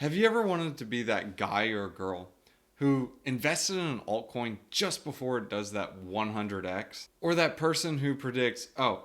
Have you ever wanted to be that guy or girl who invested in an altcoin just before it does that 100x? Or that person who predicts, oh,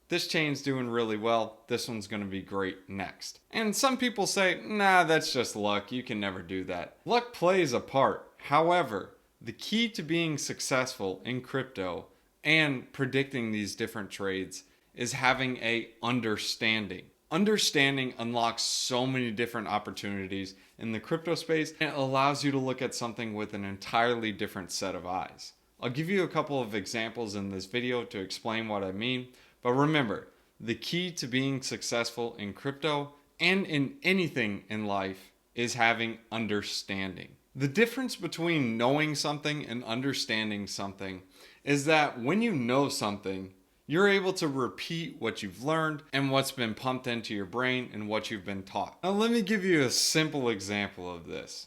this chain's doing really well, this one's going to be great next. And some people say, nah, that's just luck, you can never do that. Luck plays a part. However, the key to being successful in crypto and predicting these different trades is having a understanding. Understanding unlocks so many different opportunities in the crypto space, and it allows you to look at something with an entirely different set of eyes. I'll give you a couple of examples in this video to explain what I mean, but remember, the key to being successful in crypto and in anything in life is having understanding. The difference between knowing something and understanding something is that when you know something, you're able to repeat what you've learned and what's been pumped into your brain and what you've been taught. Now, let me give you a simple example of this.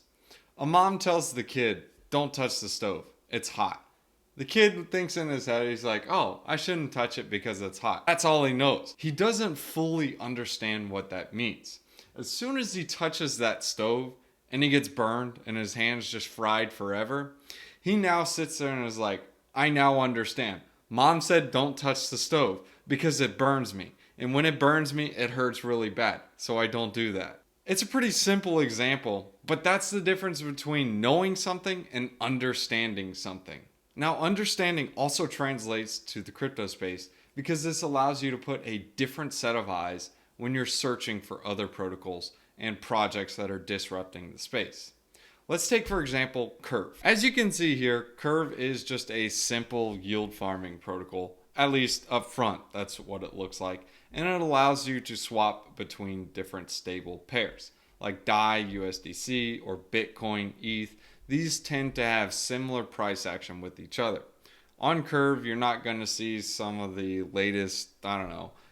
A mom tells the kid, don't touch the stove, it's hot. The kid thinks in his head, he's like, oh, I shouldn't touch it because it's hot. That's all he knows. He doesn't fully understand what that means. As soon as he touches that stove and he gets burned and his hands just fried forever, he now sits there and is like, I now understand. Mom said don't touch the stove because it burns me. And when it burns me, it hurts really bad. So I don't do that. It's a pretty simple example, but that's the difference between knowing something and understanding something. Now, understanding also translates to the crypto space because this allows you to put a different set of eyes when you're searching for other protocols and projects that are disrupting the space. Let's take, for example, Curve. As you can see here, Curve is just a simple yield farming protocol, at least up front, that's what it looks like. And it allows you to swap between different stable pairs, like DAI, USDC, or Bitcoin, ETH. These tend to have similar price action with each other. On Curve, you're not going to see some of the latest,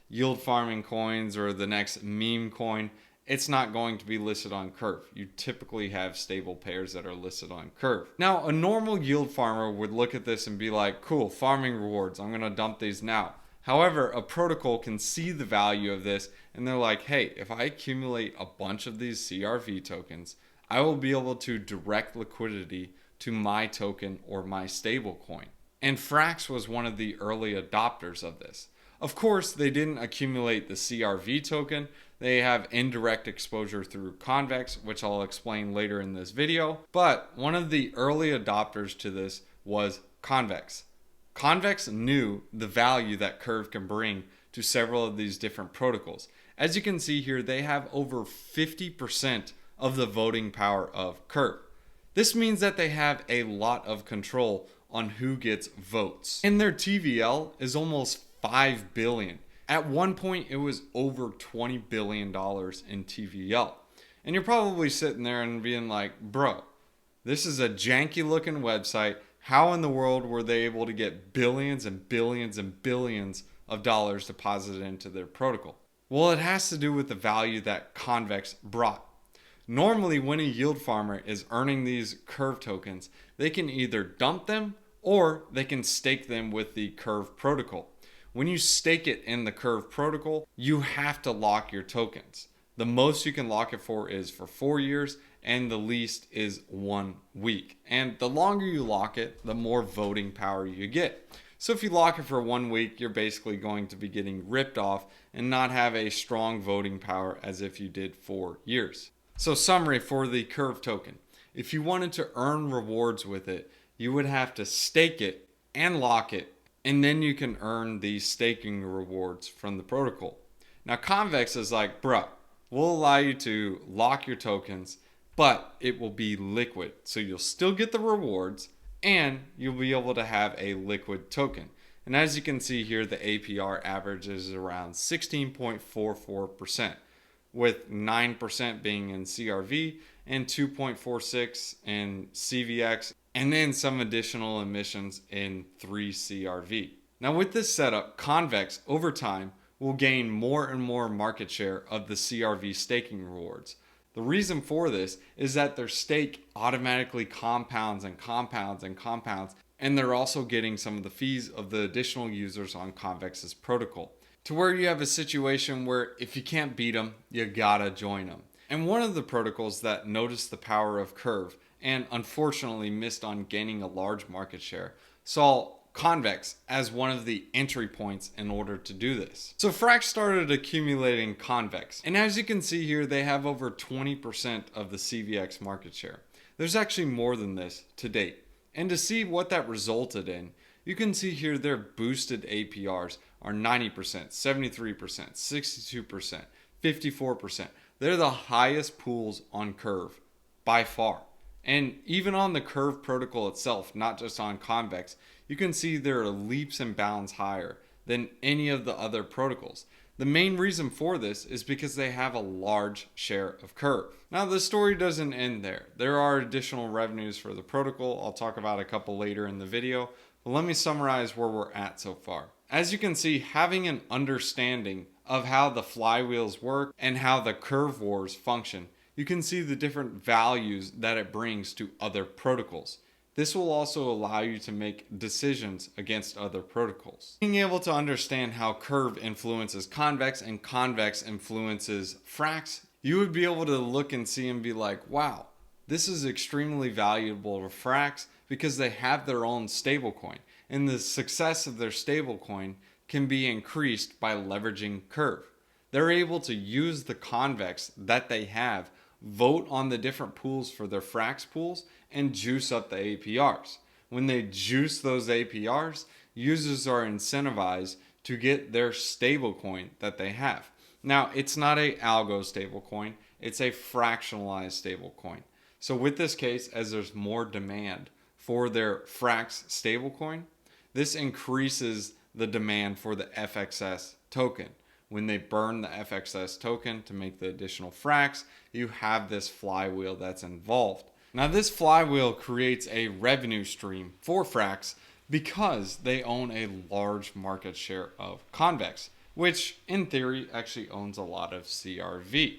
yield farming coins or the next meme coin. It's not going to be listed on Curve. You typically have stable pairs that are listed on Curve. Now, a normal yield farmer would look at this and be like, cool, farming rewards, I'm going to dump these now. However, a protocol can see the value of this and they're like, hey, if I accumulate a bunch of these CRV tokens, I will be able to direct liquidity to my token or my stable coin. And Frax was one of the early adopters of this. Of course, they didn't accumulate the CRV token. They have indirect exposure through Convex, which I'll explain later in this video. But one of the early adopters to this was Convex. Convex knew the value that Curve can bring to several of these different protocols. As you can see here, they have over 50% of the voting power of Curve. This means that they have a lot of control on who gets votes. And their TVL is almost 5 billion. At one point, it was over $20 billion in TVL. And you're probably sitting there and being like, bro, this is a janky looking website. How in the world were they able to get billions and billions and billions of dollars deposited into their protocol? Well, it has to do with the value that Convex brought. Normally, when a yield farmer is earning these Curve tokens, they can either dump them or they can stake them with the Curve protocol. When you stake it in the Curve protocol, you have to lock your tokens. The most you can lock it for is for 4 years, and the least is 1 week. And the longer you lock it, the more voting power you get. So if you lock it for 1 week, you're basically going to be getting ripped off and not have a strong voting power as if you did 4 years. So summary for the Curve token. If you wanted to earn rewards with it, you would have to stake it and lock it, and then you can earn the staking rewards from the protocol. Now Convex is like, bruh, we'll allow you to lock your tokens, but it will be liquid. So you'll still get the rewards and you'll be able to have a liquid token. And as you can see here, the APR average is around 16.44%, with 9% being in CRV and 2.46 in CVX, and then some additional emissions in 3CRV. Now with this setup, Convex over time will gain more and more market share of the CRV staking rewards. The reason for this is that their stake automatically compounds and compounds and compounds, and they're also getting some of the fees of the additional users on Convex's protocol. To where you have a situation where if you can't beat them, you gotta join them. And one of the protocols that noticed the power of Curve and unfortunately missed on gaining a large market share saw Convex as one of the entry points in order to do this. So Frax started accumulating Convex, and as you can see here, they have over 20% of the CVX market share. There's actually more than this to date. And to see what that resulted in, you can see here their boosted APRs are 90%, 73%, 62%, 54%. They're the highest pools on Curve by far. And even on the Curve protocol itself, not just on Convex, you can see they're leaps and bounds higher than any of the other protocols. The main reason for this is because they have a large share of Curve. Now the story doesn't end there. There are additional revenues for the protocol. I'll talk about a couple later in the video, but let me summarize where we're at so far. As you can see, having an understanding of how the flywheels work and how the curve wars function, you can see the different values that it brings to other protocols. This will also allow you to make decisions against other protocols. Being able to understand how Curve influences Convex and Convex influences Frax, you would be able to look and see and be like, wow, this is extremely valuable to Frax because they have their own stablecoin. And the success of their stablecoin can be increased by leveraging Curve. They're able to use the Convex that they have, vote on the different pools for their Frax pools, and juice up the APRs. When they juice those APRs, users are incentivized to get their stablecoin that they have. Now, it's not a algo stablecoin, it's a fractionalized stablecoin. So with this case, as there's more demand for their Frax stablecoin, this increases the demand for the FXS token. When they burn the FXS token to make the additional Frax, you have this flywheel that's involved. Now this flywheel creates a revenue stream for Frax because they own a large market share of Convex, which in theory actually owns a lot of CRV.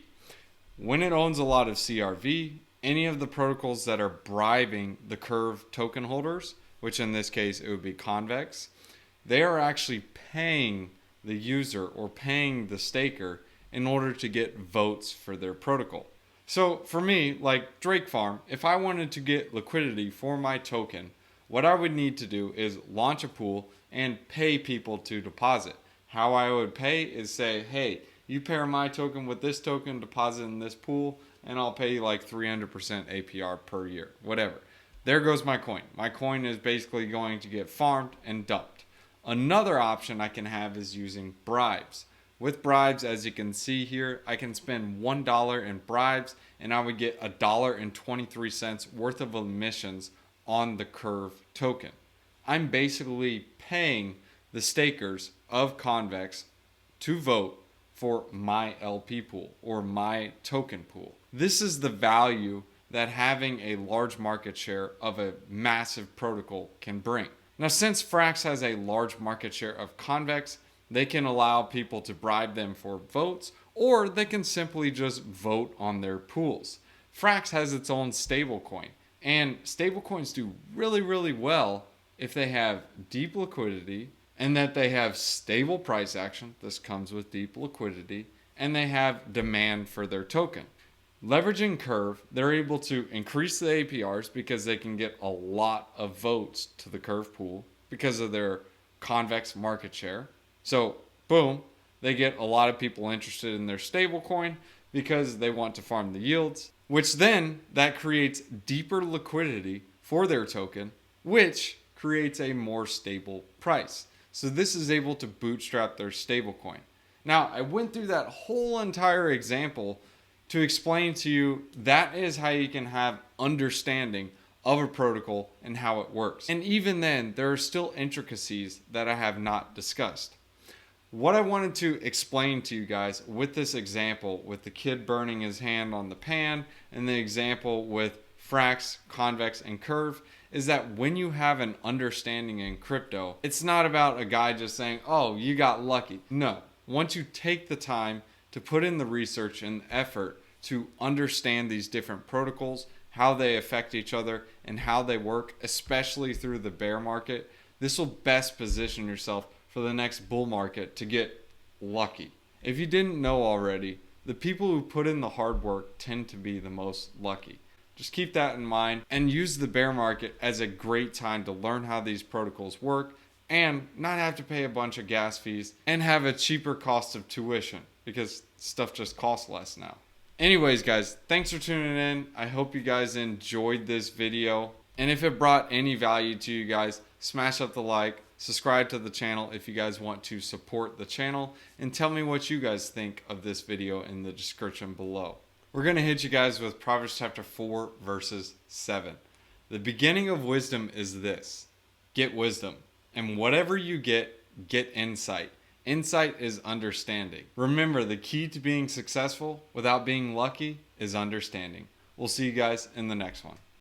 When it owns a lot of CRV, any of the protocols that are bribing the Curve token holders, which in this case it would be Convex, they are actually paying the user or paying the staker in order to get votes for their protocol. So for me, like Drake Farm, if I wanted to get liquidity for my token, what I would need to do is launch a pool and pay people to deposit. How I would pay is say, hey, you pair my token with this token, deposit in this pool, and I'll pay you like 300% APR per year, whatever. There goes my coin. My coin is basically going to get farmed and dumped. Another option I can have is using bribes. With bribes, as you can see here, I can spend $1 in bribes and I would get $1.23 worth of emissions on the Curve token. I'm basically paying the stakers of Convex to vote for my LP pool or my token pool. This is the value that having a large market share of a massive protocol can bring. Now, since Frax has a large market share of Convex, they can allow people to bribe them for votes, or they can simply just vote on their pools. Frax has its own stablecoin, and stablecoins do really, really well if they have deep liquidity and that they have stable price action. This comes with deep liquidity, and they have demand for their token. Leveraging Curve, they're able to increase the APRs because they can get a lot of votes to the Curve pool because of their Convex market share. So, boom, they get a lot of people interested in their stablecoin because they want to farm the yields, which then that creates deeper liquidity for their token, which creates a more stable price. So this is able to bootstrap their stablecoin. Now, I went through that whole entire example to explain to you that is how you can have understanding of a protocol and how it works. And even then, there are still intricacies that I have not discussed. What I wanted to explain to you guys with this example, with the kid burning his hand on the pan, and the example with Frax, Convex, and Curve, is that when you have an understanding in crypto, it's not about a guy just saying, oh, you got lucky. No. Once you take the time to put in the research and effort to understand these different protocols, how they affect each other, and how they work, especially through the bear market, this will best position yourself for the next bull market to get lucky. If you didn't know already, The people who put in the hard work tend to be the most lucky. Just keep that in mind and use the bear market as a great time to learn how these protocols work and not have to pay a bunch of gas fees and have a cheaper cost of tuition because stuff just costs less now. Anyways, guys, thanks for tuning in. I hope you guys enjoyed this video. And if it brought any value to you guys, smash up the like, subscribe to the channel if you guys want to support the channel, and tell me what you guys think of this video in the description below. We're going to hit you guys with Proverbs chapter 4, verses 7. The beginning of wisdom is this: get wisdom, and whatever you get insight. Insight is understanding. Remember, the key to being successful without being lucky is understanding. We'll see you guys in the next one.